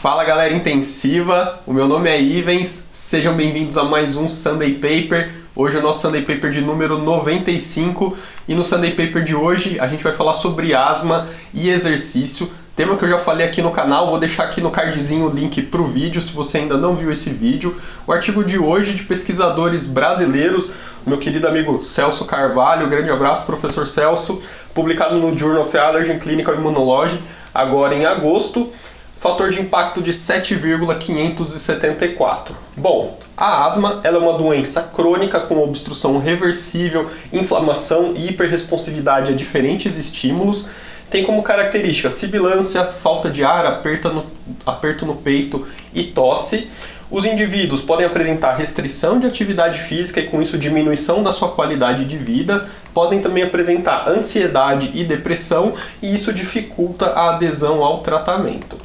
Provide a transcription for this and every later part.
Fala galera intensiva, o meu nome é Ivens, sejam bem-vindos a mais um Sunday Paper. Hoje é o nosso Sunday Paper de número 95 e no Sunday Paper de hoje a gente vai falar sobre asma e exercício, tema que eu já falei aqui no canal. Vou deixar aqui no cardzinho o link para o vídeo se você ainda não viu esse vídeo. O artigo de hoje de pesquisadores brasileiros, meu querido amigo Celso Carvalho, grande abraço professor Celso, publicado no Journal of Allergy and Clinical Immunology agora em agosto. Fator de impacto de 7,574. Bom, a asma ela é uma doença crônica com obstrução reversível, inflamação e hiperresponsividade a diferentes estímulos. Tem como característica sibilância, falta de ar, aperto no peito e tosse. Os indivíduos podem apresentar restrição de atividade física e com isso diminuição da sua qualidade de vida. Podem também apresentar ansiedade e depressão e isso dificulta a adesão ao tratamento.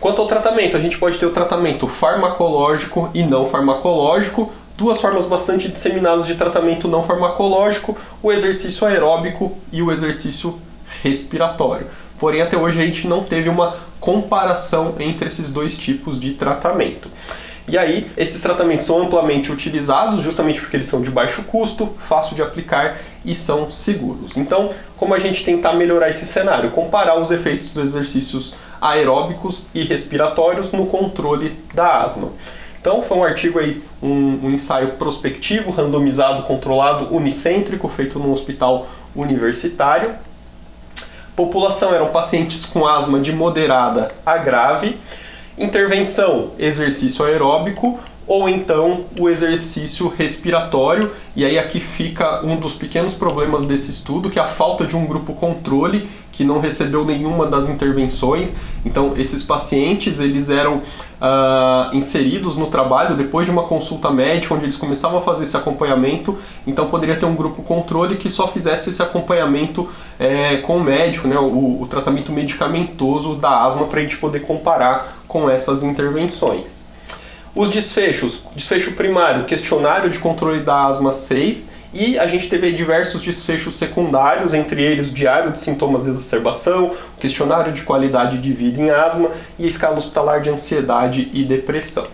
Quanto ao tratamento, a gente pode ter o tratamento farmacológico e não farmacológico, duas formas bastante disseminadas de tratamento não farmacológico, o exercício aeróbico e o exercício respiratório. Porém, até hoje a gente não teve uma comparação entre esses dois tipos de tratamento. E aí, esses tratamentos são amplamente utilizados justamente porque eles são de baixo custo, fácil de aplicar e são seguros. Então, como a gente tentar melhorar esse cenário? Comparar os efeitos dos exercícios aeróbicos e respiratórios no controle da asma. Então, foi um artigo aí, um ensaio prospectivo, randomizado, controlado, unicêntrico, feito num hospital universitário. População eram pacientes com asma de moderada a grave. Intervenção, exercício aeróbico ou então o exercício respiratório. E aí aqui fica um dos pequenos problemas desse estudo, que é a falta de um grupo controle que não recebeu nenhuma das intervenções. Então esses pacientes eles eram inseridos no trabalho depois de uma consulta médica, onde eles começavam a fazer esse acompanhamento. Então poderia ter um grupo controle que só fizesse esse acompanhamento com o médico, né, o tratamento medicamentoso da asma, para a gente poder comparar com essas intervenções. Os desfechos, desfecho primário, questionário de controle da asma 6, e a gente teve diversos desfechos secundários, entre eles o diário de sintomas de exacerbação, o questionário de qualidade de vida em asma e a escala hospitalar de ansiedade e depressão.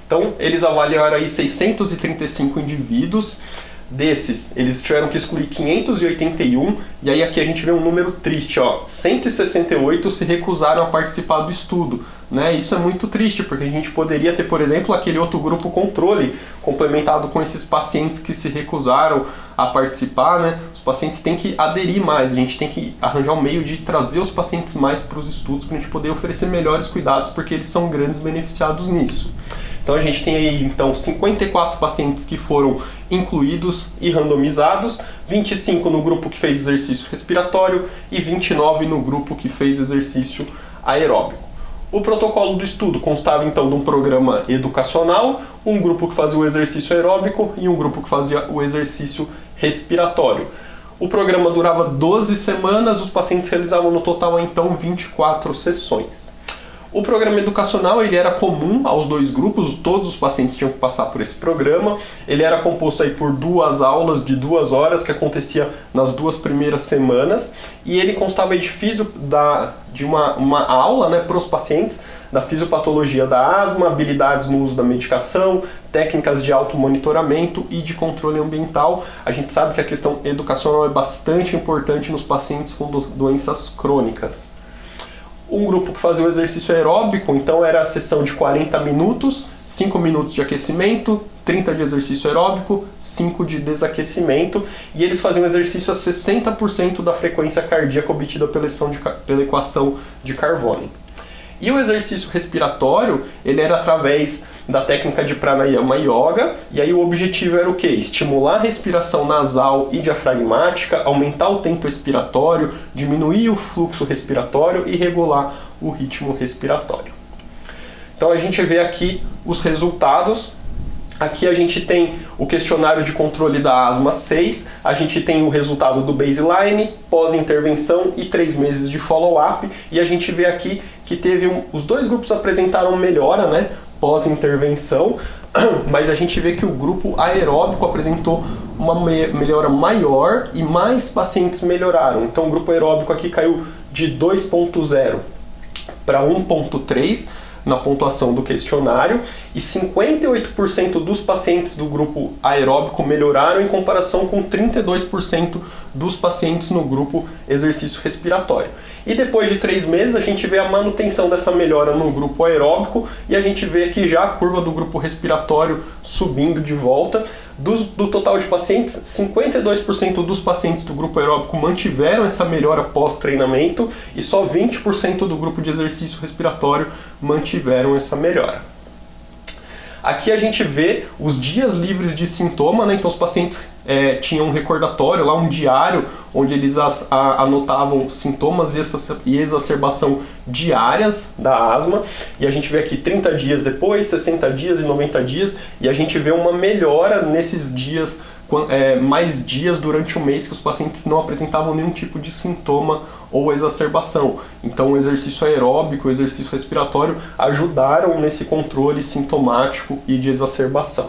Então, eles avaliaram aí 635 indivíduos. Desses, eles tiveram que excluir 581, e aí aqui a gente vê um número triste, ó, 168 se recusaram a participar do estudo, né? Isso é muito triste, porque a gente poderia ter, por exemplo, aquele outro grupo controle, complementado com esses pacientes que se recusaram a participar, né? Os pacientes têm que aderir mais, a gente tem que arranjar um meio de trazer os pacientes mais para os estudos, para a gente poder oferecer melhores cuidados, porque eles são grandes beneficiados nisso. Então a gente tem aí então 54 pacientes que foram incluídos e randomizados, 25 no grupo que fez exercício respiratório e 29 no grupo que fez exercício aeróbico. O protocolo do estudo constava então de um programa educacional, um grupo que fazia o exercício aeróbico e um grupo que fazia o exercício respiratório. O programa durava 12 semanas, os pacientes realizavam no total então 24 sessões. O programa educacional ele era comum aos dois grupos, todos os pacientes tinham que passar por esse programa. Ele era composto aí por 2 aulas de 2 horas que acontecia nas 2 primeiras semanas, e ele constava de uma aula, né, para os pacientes da fisiopatologia da asma, habilidades no uso da medicação, técnicas de automonitoramento e de controle ambiental. A gente sabe que a questão educacional é bastante importante nos pacientes com doenças crônicas. Um grupo que fazia o exercício aeróbico, então era a sessão de 40 minutos, 5 minutos de aquecimento, 30 de exercício aeróbico, 5 de desaquecimento, e eles faziam exercício a 60% da frequência cardíaca obtida pela equação de Carvone. E o exercício respiratório, ele era através da técnica de Pranayama Yoga, e aí o objetivo era o quê? Estimular a respiração nasal e diafragmática, aumentar o tempo expiratório, diminuir o fluxo respiratório e regular o ritmo respiratório. Então a gente vê aqui os resultados. Aqui a gente tem o questionário de controle da asma 6, a gente tem o resultado do baseline, pós-intervenção e 3 meses de follow-up, e a gente vê aqui que os dois grupos apresentaram melhora, né, pós-intervenção, mas a gente vê que o grupo aeróbico apresentou uma melhora maior e mais pacientes melhoraram. Então o grupo aeróbico aqui caiu de 2.0 para 1.3, na pontuação do questionário e 58% dos pacientes do grupo aeróbico melhoraram em comparação com 32% dos pacientes no grupo exercício respiratório. E depois de 3 meses a gente vê a manutenção dessa melhora no grupo aeróbico e a gente vê aqui já a curva do grupo respiratório subindo de volta. Do total de pacientes, 52% dos pacientes do grupo aeróbico mantiveram essa melhora pós-treinamento e só 20% do grupo de exercício respiratório mantiveram essa melhora. Aqui a gente vê os dias livres de sintoma, né? Então os pacientes tinham um recordatório, lá um diário, onde eles anotavam sintomas e exacerbação diárias da asma. E a gente vê aqui 30 dias depois, 60 dias e 90 dias, e a gente vê uma melhora nesses dias, mais dias durante o mês que os pacientes não apresentavam nenhum tipo de sintoma ou exacerbação. Então o exercício aeróbico, o exercício respiratório ajudaram nesse controle sintomático e de exacerbação.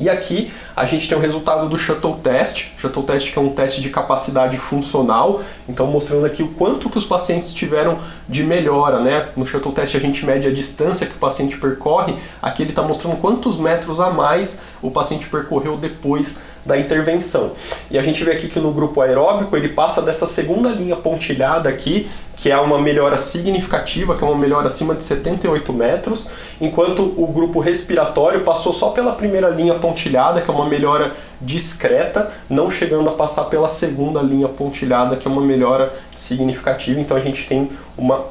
E aqui a gente tem o resultado do Shuttle Test. Shuttle Test que é um teste de capacidade funcional, então mostrando aqui o quanto que os pacientes tiveram de melhora, né? No Shuttle Test a gente mede a distância que o paciente percorre, aqui ele está mostrando quantos metros a mais o paciente percorreu depois da intervenção. E a gente vê aqui que no grupo aeróbico ele passa dessa segunda linha pontilhada aqui, que é uma melhora significativa, que é uma melhora acima de 78 metros, enquanto o grupo respiratório passou só pela primeira linha pontilhada, que é uma melhora discreta, não chegando a passar pela segunda linha pontilhada, que é uma melhora significativa. Então a gente tem uma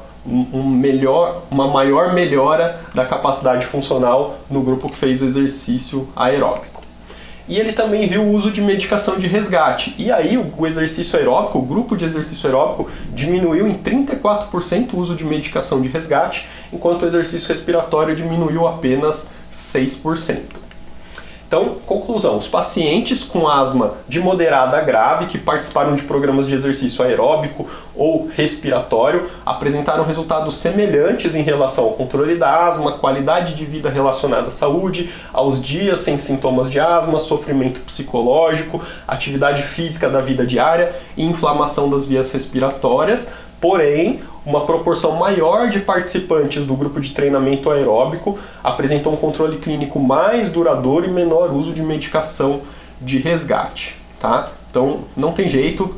maior melhora da capacidade funcional no grupo que fez o exercício aeróbico. E ele também viu o uso de medicação de resgate. E aí o exercício aeróbico, o grupo de exercício aeróbico, diminuiu em 34% o uso de medicação de resgate, enquanto o exercício respiratório diminuiu apenas 6%. Então, conclusão, os pacientes com asma de moderada a grave que participaram de programas de exercício aeróbico ou respiratório apresentaram resultados semelhantes em relação ao controle da asma, qualidade de vida relacionada à saúde, aos dias sem sintomas de asma, sofrimento psicológico, atividade física da vida diária e inflamação das vias respiratórias. Porém, uma proporção maior de participantes do grupo de treinamento aeróbico apresentou um controle clínico mais duradouro e menor uso de medicação de resgate, tá? Então, não tem jeito,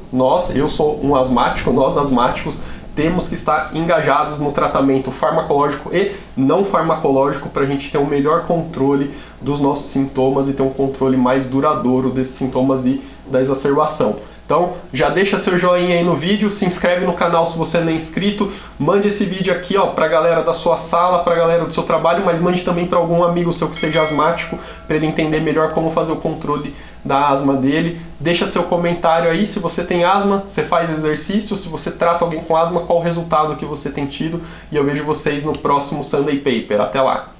eu sou um asmático, nós asmáticos temos que estar engajados no tratamento farmacológico e não farmacológico para a gente ter um melhor controle dos nossos sintomas e ter um controle mais duradouro desses sintomas e da exacerbação. Então, já deixa seu joinha aí no vídeo, se inscreve no canal se você não é inscrito, mande esse vídeo aqui para a galera da sua sala, para a galera do seu trabalho, mas mande também para algum amigo seu que seja asmático, para ele entender melhor como fazer o controle da asma dele. Deixa seu comentário aí, se você tem asma, você faz exercício, se você trata alguém com asma, qual o resultado que você tem tido, e eu vejo vocês no próximo Sunday Paper. Até lá!